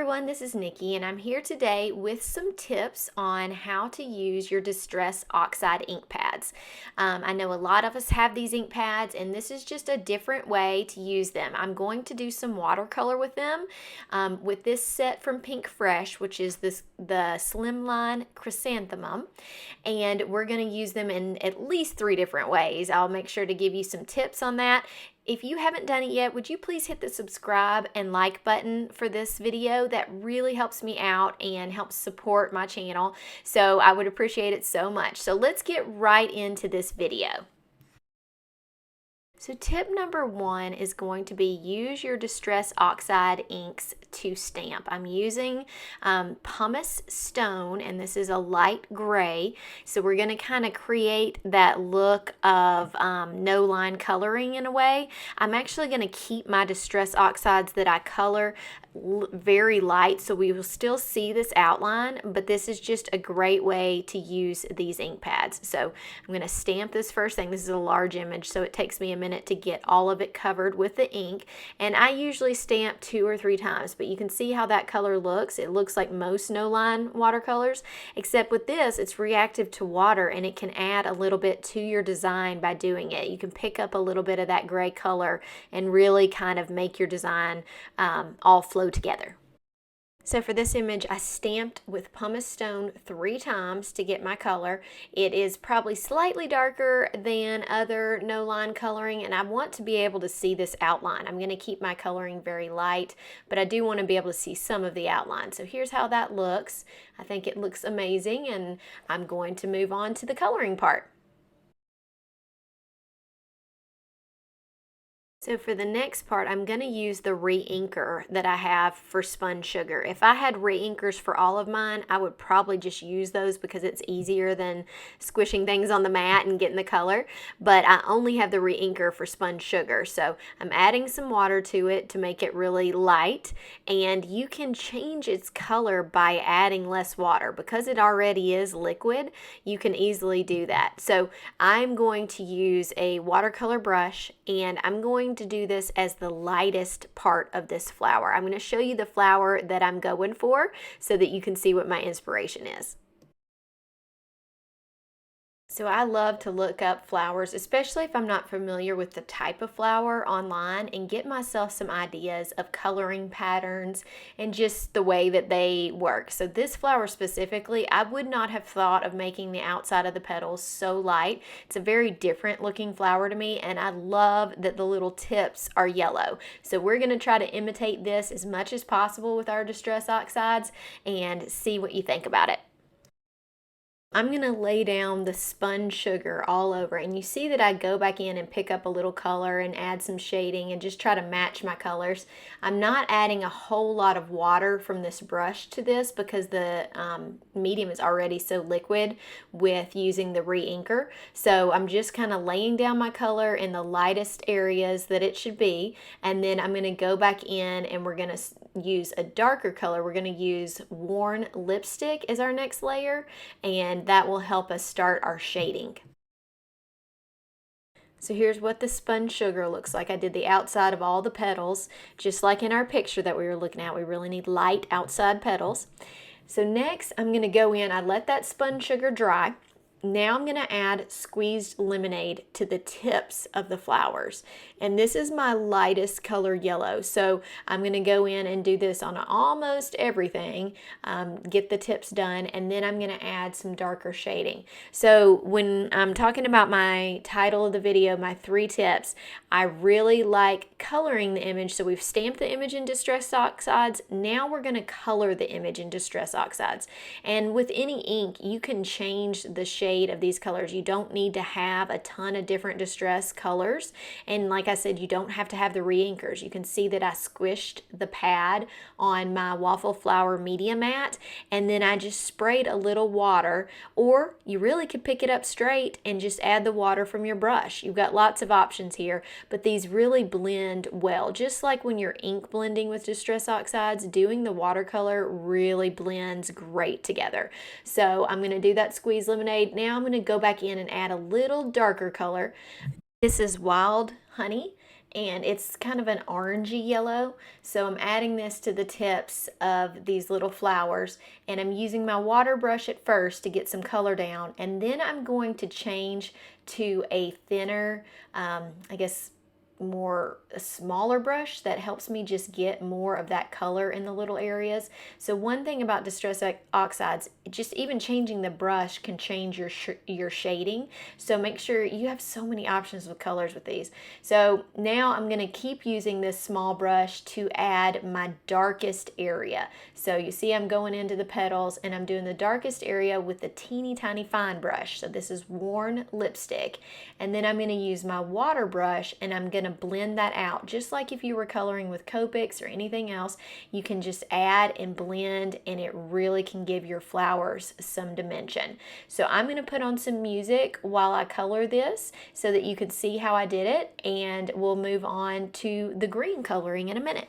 everyone, this is Nikki and I'm here today with some tips on how to use your Distress Oxide ink pads. I know a lot of us have these ink pads and this is just a different way to use them. I'm going to do some watercolor with them with this set from Pinkfresh, which is the Slimline Chrysanthemum, and we're going to use them in at least 3 different ways. I'll make sure to give you some tips on that. If you haven't done it yet, would you please hit the subscribe and like button for this video? That really helps me out and helps support my channel. So I would appreciate it so much. So let's get right into this video. So tip number 1 is going to be use your Distress Oxide inks to stamp. I'm using pumice stone, and this is a light gray. So we're going to kind of create that look of no line coloring in a way. I'm actually going to keep my Distress Oxides that I color very light, so we will still see this outline, but this is just a great way to use these ink pads. So I'm going to stamp this first thing. This is a large image, so it takes me a minute to get all of it covered with the ink, and I usually stamp 2 or 3 times, but you can see how that color looks. It looks like most no line watercolors, except with this it's reactive to water and it can add a little bit to your design by doing it. You can pick up a little bit of that gray color and really kind of make your design all flow together. So for this image, I stamped with pumice stone 3 times to get my color. It is probably slightly darker than other no line coloring, and I want to be able to see this outline. I'm going to keep my coloring very light, but I do want to be able to see some of the outline. So here's how that looks. I think it looks amazing, and I'm going to move on to the coloring part. So for the next part, I'm going to use the Reinker that I have for spun sugar. If I had Reinkers for all of mine, I would probably just use those because it's easier than squishing things on the mat and getting the color. But I only have the Reinker for spun sugar. So I'm adding some water to it to make it really light. And you can change its color by adding less water. Because it already is liquid, you can easily do that. So I'm going to use a watercolor brush, and I'm going to do this as the lightest part of this flower. I'm going to show you the flower that I'm going for so that you can see what my inspiration is. So I love to look up flowers, especially if I'm not familiar with the type of flower online, and get myself some ideas of coloring patterns and just the way that they work. So this flower specifically, I would not have thought of making the outside of the petals so light. It's a very different looking flower to me, and I love that the little tips are yellow. So we're going to try to imitate this as much as possible with our Distress Oxides and see what you think about it. I'm going to lay down the spun sugar all over, and you see that I go back in and pick up a little color and add some shading and just try to match my colors. I'm not adding a whole lot of water from this brush to this because the medium is already so liquid with using the Reinker. So I'm just kind of laying down my color in the lightest areas that it should be, and then I'm going to go back in and we're going to use a darker color. We're going to use worn lipstick as our next layer, and that will help us start our shading. So here's what the spun sugar looks like. I did the outside of all the petals, just like in our picture that we were looking at. We really need light outside petals. So next I'm going to go in, I let that spun sugar dry. Now I'm going to add squeezed lemonade to the tips of the flowers. And this is my lightest color yellow. So I'm going to go in and do this on almost everything, get the tips done, and then I'm going to add some darker shading. So when I'm talking about my title of the video, my 3 tips, I really like coloring the image. So we've stamped the image in Distress Oxides. Now we're going to color the image in Distress Oxides. And with any ink, you can change the shade of these colors. You don't need to have a ton of different distress colors, and like I said, you don't have to have the Reinkers. You can see that I squished the pad on my Waffle flower media mat, and then I just sprayed a little water, or you really could pick it up straight and just add the water from your brush. You've got lots of options here, but these really blend well. Just like when you're ink blending with Distress Oxides, doing the watercolor really blends great together. So I'm going to do that squeeze lemonade. Now I'm going to go back in and add a little darker color. This is Wild Honey, and it's kind of an orangey yellow. So I'm adding this to the tips of these little flowers, and I'm using my water brush at first to get some color down, and then I'm going to change to a thinner, I guess a smaller brush that helps me just get more of that color in the little areas. So one thing about Distress Oxides, just even changing the brush can change your shading. So make sure you have so many options with colors with these. So now I'm going to keep using this small brush to add my darkest area. So you see I'm going into the petals and I'm doing the darkest area with the teeny tiny fine brush. So this is Worn Lipstick. And then I'm going to use my water brush and I'm going to blend that out. Just like if you were coloring with Copics or anything else, you can just add and blend, and it really can give your flowers some dimension. So I'm going to put on some music while I color this so that you can see how I did it, and we'll move on to the green coloring in a minute.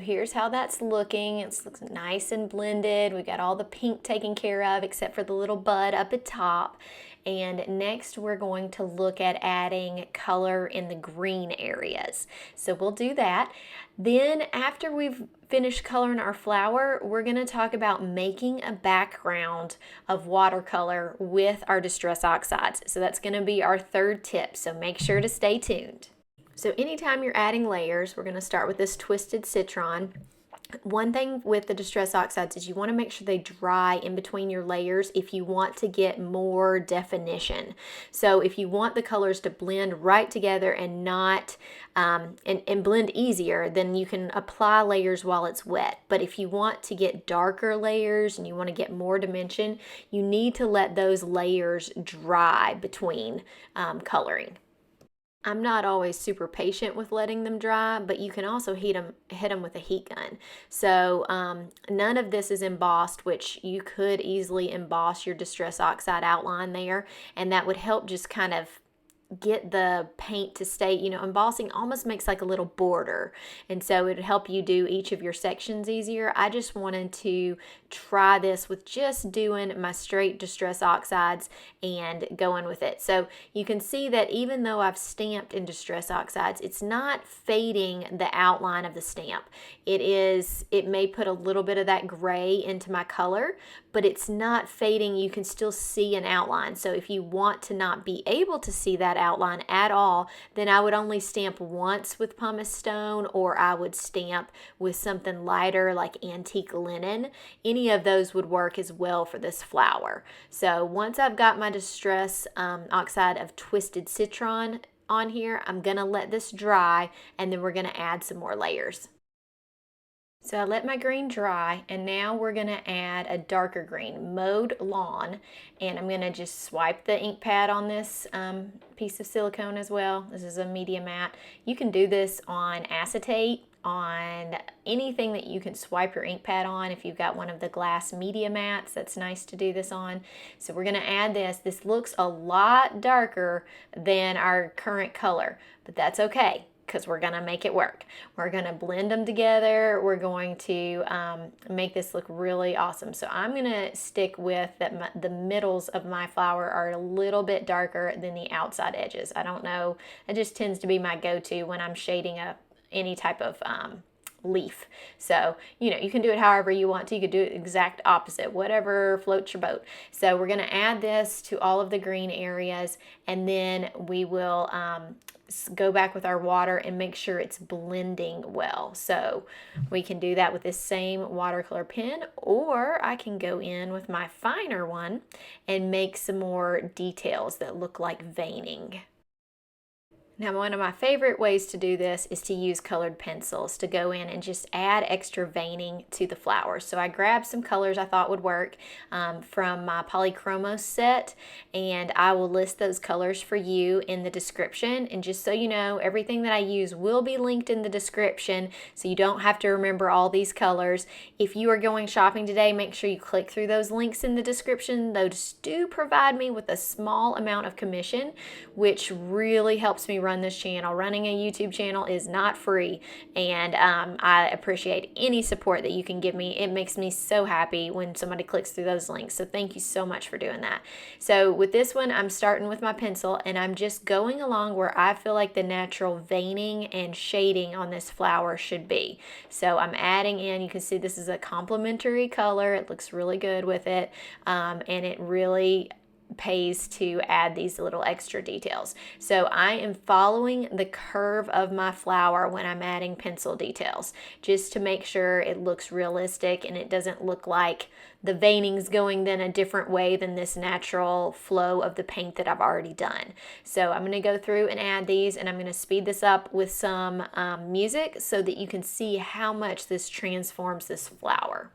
Here's how that's looking. It looks nice and blended. We got all the pink taken care of except for the little bud up at top. And next we're going to look at adding color in the green areas. So we'll do that. Then after we've finished coloring our flower, we're going to talk about making a background of watercolor with our Distress Oxides. So that's going to be our third tip. So make sure to stay tuned. So anytime you're adding layers, we're going to start with this Twisted Citron. One thing with the Distress Oxides is you want to make sure they dry in between your layers if you want to get more definition. So if you want the colors to blend right together and not and blend easier, then you can apply layers while it's wet. But if you want to get darker layers and you want to get more dimension, you need to let those layers dry between coloring. I'm not always super patient with letting them dry, but you can also hit them with a heat gun. So none of this is embossed, which you could easily emboss your Distress Oxide outline there, and that would help just kind of get the paint to stay, embossing almost makes like a little border, and so it would help you do each of your sections easier. I just wanted to try this with just doing my straight Distress Oxides and going with it. So you can see that even though I've stamped in Distress Oxides, it's not fading the outline of the stamp. It may put a little bit of that gray into my color, but it's not fading. You can still see an outline. So if you want to not be able to see that outline at all, then I would only stamp once with pumice stone, or I would stamp with something lighter like antique linen. Any of those would work as well for this flower. So once I've got my Distress Oxide of Twisted Citron on here, I'm gonna let this dry, and then we're gonna add some more layers. So I let my green dry, and now we're gonna add a darker green, Mowed Lawn, and I'm gonna just swipe the ink pad on this piece of silicone as well. This is a media matte. You can do this on acetate, on anything that you can swipe your ink pad on. If you've got one of the glass media mats, that's nice to do this on. So we're gonna add this. This looks a lot darker than our current color, but that's okay, because we're gonna make it work. We're gonna blend them together. We're going to make this look really awesome. So I'm gonna stick with that the middles of my flower are a little bit darker than the outside edges. I don't know, it just tends to be my go-to when I'm shading any type of leaf. So, you know, you can do it however you want to. You could do it exact opposite, whatever floats your boat. So we're gonna add this to all of the green areas, and then we will go back with our water and make sure it's blending well. So we can do that with this same watercolor pen, or I can go in with my finer one and make some more details that look like veining. Now, one of my favorite ways to do this is to use colored pencils to go in and just add extra veining to the flowers. So I grabbed some colors I thought would work from my Polychromos set, and I will list those colors for you in the description. And just so you know, everything that I use will be linked in the description, so you don't have to remember all these colors. If you are going shopping today, make sure you click through those links in the description. Those do provide me with a small amount of commission, which really helps me run this channel. Running a YouTube channel is not free, and I appreciate any support that you can give me. It makes me so happy when somebody clicks through those links, so thank you so much for doing that. So with this one, I'm starting with my pencil, and I'm just going along where I feel like the natural veining and shading on this flower should be. So I'm adding in, you can see this is a complementary color. It looks really good with it, and it really pays to add these little extra details. So I am following the curve of my flower when I'm adding pencil details, just to make sure it looks realistic and it doesn't look like the veining's going then a different way than this natural flow of the paint that I've already done. So I'm going to go through and add these, and I'm going to speed this up with some music so that you can see how much this transforms this flower.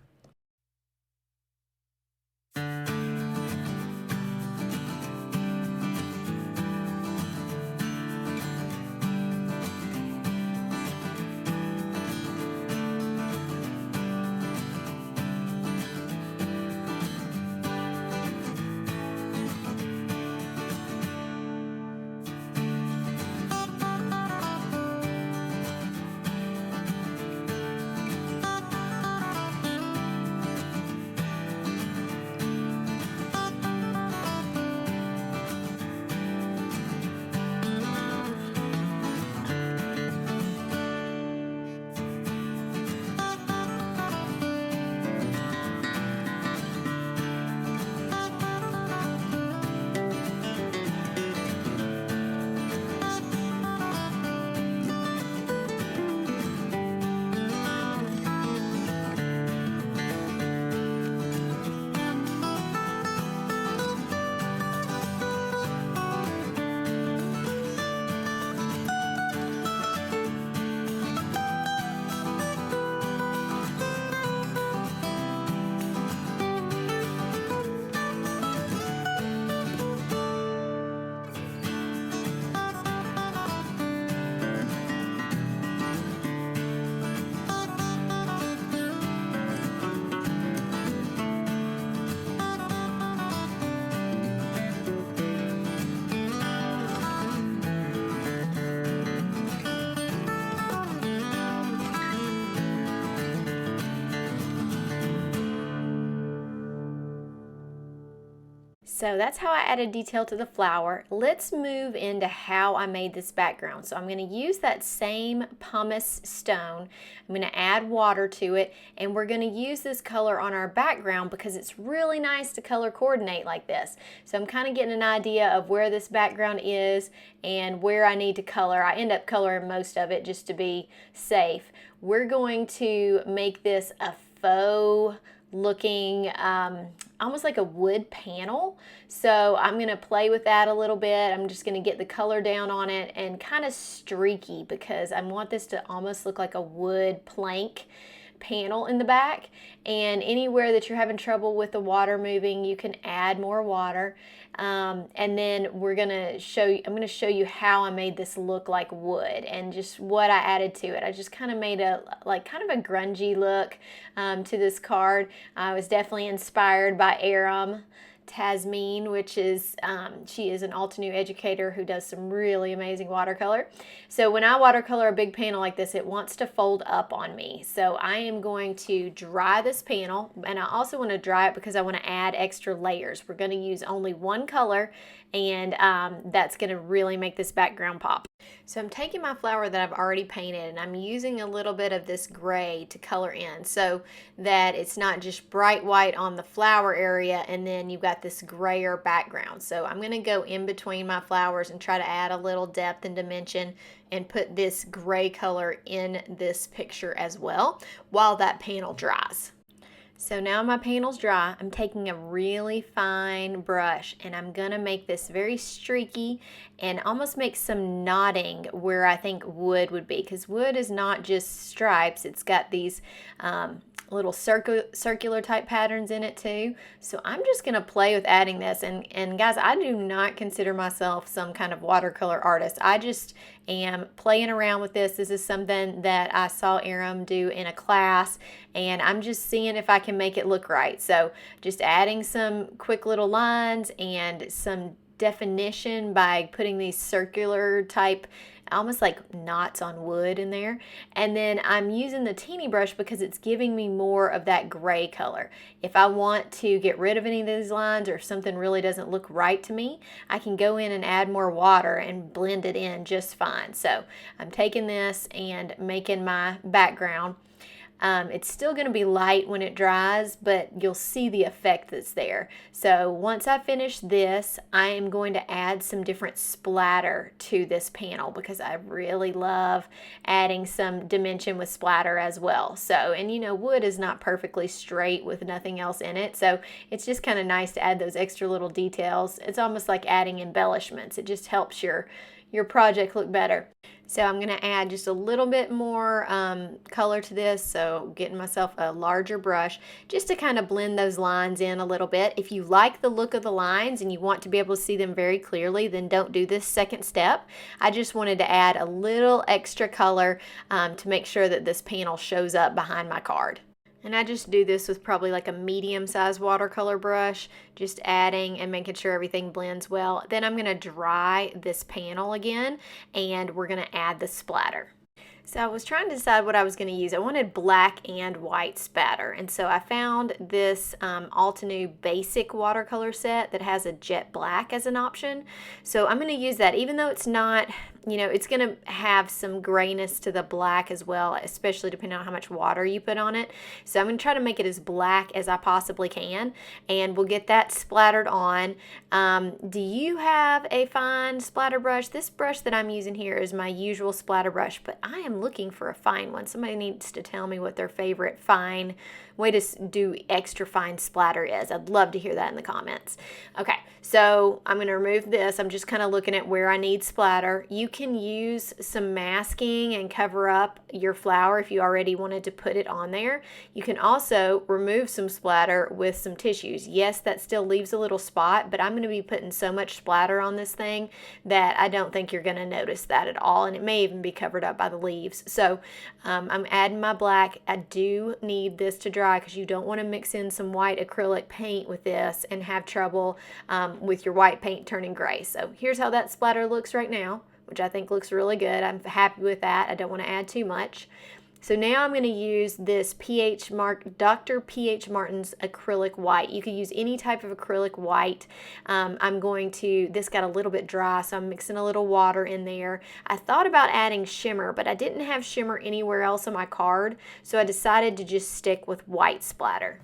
So that's how I added detail to the flower. Let's move into how I made this background. So I'm going to use that same pumice stone. I'm going to add water to it, and we're going to use this color on our background because it's really nice to color coordinate like this. So I'm kind of getting an idea of where this background is and where I need to color. I end up coloring most of it just to be safe. We're going to make this a faux looking almost like a wood panel. So I'm going to play with that a little bit. I'm just going to get the color down on it and kind of streaky because I want this to almost look like a wood plank panel in the back, and anywhere that you're having trouble with the water moving, you can add more water. And then I'm going to show you how I made this look like wood and just what I added to it. I just kind of made a kind of a grungy look to this card. I was definitely inspired by Aram Tasmin, which is, she is an Altenew educator who does some really amazing watercolor. So when I watercolor a big panel like this, it wants to fold up on me. So I am going to dry this panel, and I also want to dry it because I want to add extra layers. We're going to use only one color, and that's going to really make this background pop. So I'm taking my flower that I've already painted, and I'm using a little bit of this gray to color in so that it's not just bright white on the flower area and then you've got this grayer background. So I'm going to go in between my flowers and try to add a little depth and dimension and put this gray color in this picture as well while that panel dries. So now my panel's dry. I'm taking a really fine brush and I'm gonna make this very streaky and almost make some knotting where I think wood would be, because wood is not just stripes, it's got these little circular type patterns in it too. So I'm just gonna play with adding this, and guys, I do not consider myself some kind of watercolor artist. I just am playing around with this. This is something that I saw Aram do in a class, and I'm just seeing if I can make it look right. So just adding some quick little lines and some definition by putting these circular type, almost like knots on wood in there. And then I'm using the teeny brush because it's giving me more of that gray color. If I want to get rid of any of these lines, or if something really doesn't look right to me, I can go in and add more water and blend it in just fine. So I'm taking this and making my background. It's still going to be light when it dries, but you'll see the effect that's there. So once I finish this, I am going to add some different splatter to this panel because I really love adding some dimension with splatter as well. So, and you know, wood is not perfectly straight with nothing else in it, so it's just kind of nice to add those extra little details. It's almost like adding embellishments. It just helps your project look better. So I'm going to add just a little bit more color to this, so getting myself a larger brush just to kind of blend those lines in a little bit. If you like the look of the lines and you want to be able to see them very clearly, then don't do this second step. I just wanted to add a little extra color to make sure that this panel shows up behind my card. And I just do this with probably like a medium-sized watercolor brush, just adding and making sure everything blends well. Then I'm going to dry this panel again, and we're going to add the splatter. So I was trying to decide what I was going to use. I wanted black and white spatter, and so I found this Altenew basic watercolor set that has a jet black as an option. So I'm going to use that, even though it's not, you know, it's going to have some grayness to the black as well, especially depending on how much water you put on it. So I'm going to try to make it as black as I possibly can, and we'll get that splattered on. Do you have a fine splatter brush? This brush that I'm using here is my usual splatter brush, but I am looking for a fine one. Somebody needs to tell me what their favorite fine way to do extra fine splatter is. I'd love to hear that in the comments. Okay, so I'm going to remove this. I'm just kind of looking at where I need splatter. You can use some masking and cover up your flower if you already wanted to put it on there. You can also remove some splatter with some tissues. Yes, that still leaves a little spot, but I'm going to be putting so much splatter on this thing that I don't think you're going to notice that at all, and it may even be covered up by the leaves. So I'm adding my black. I do need this to dry because you don't want to mix in some white acrylic paint with this and have trouble with your white paint turning gray. So here's how that splatter looks right now, which I think looks really good. I'm happy with that. I don't want to add too much. So now I'm going to use this Dr. P.H. Martin's acrylic white. You could use any type of acrylic white. This got a little bit dry, so I'm mixing a little water in there. I thought about adding shimmer, but I didn't have shimmer anywhere else on my card, so I decided to just stick with white splatter.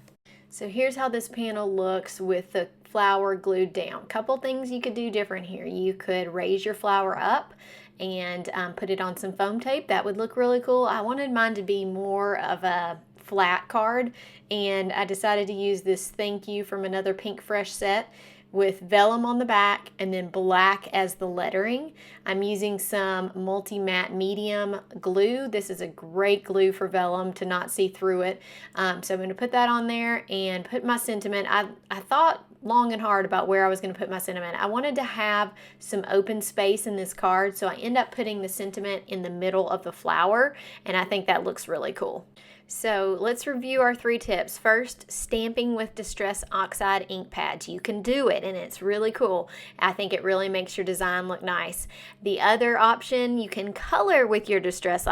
So here's how this panel looks with the flower glued down. Couple things you could do different here. You could raise your flower up and put it on some foam tape. That would look really cool. I wanted mine to be more of a flat card, and I decided to use this Thank You from another Pinkfresh set. with vellum on the back and then black as the lettering. I'm using some multi-matte medium glue. This is a great glue for vellum to not see through it. So I'm going to put that on there and put my sentiment. I thought long and hard about where I was going to put my sentiment. I wanted to have some open space in this card, so I end up putting the sentiment in the middle of the flower, and I think that looks really cool. So let's review our 3 tips. First, stamping with Distress Oxide ink pads. You can do it, and it's really cool. I think it really makes your design look nice. The other option, you can color with your Distress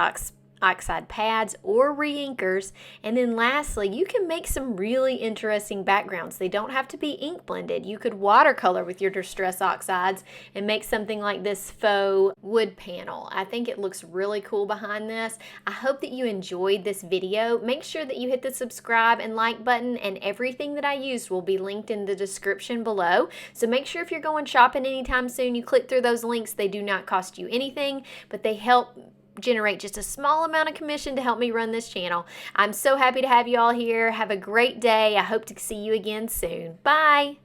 Oxide pads or reinkers. And then lastly, you can make some really interesting backgrounds. They don't have to be ink blended. You could watercolor with your Distress Oxides and make something like this faux wood panel. I think it looks really cool behind this. I hope that you enjoyed this video. Make sure that you hit the subscribe and like button, and everything that I used will be linked in the description below. So make sure if you're going shopping anytime soon, you click through those links. They do not cost you anything, but they help generate just a small amount of commission to help me run this channel. I'm so happy to have you all here. Have a great day. I hope to see you again soon. Bye.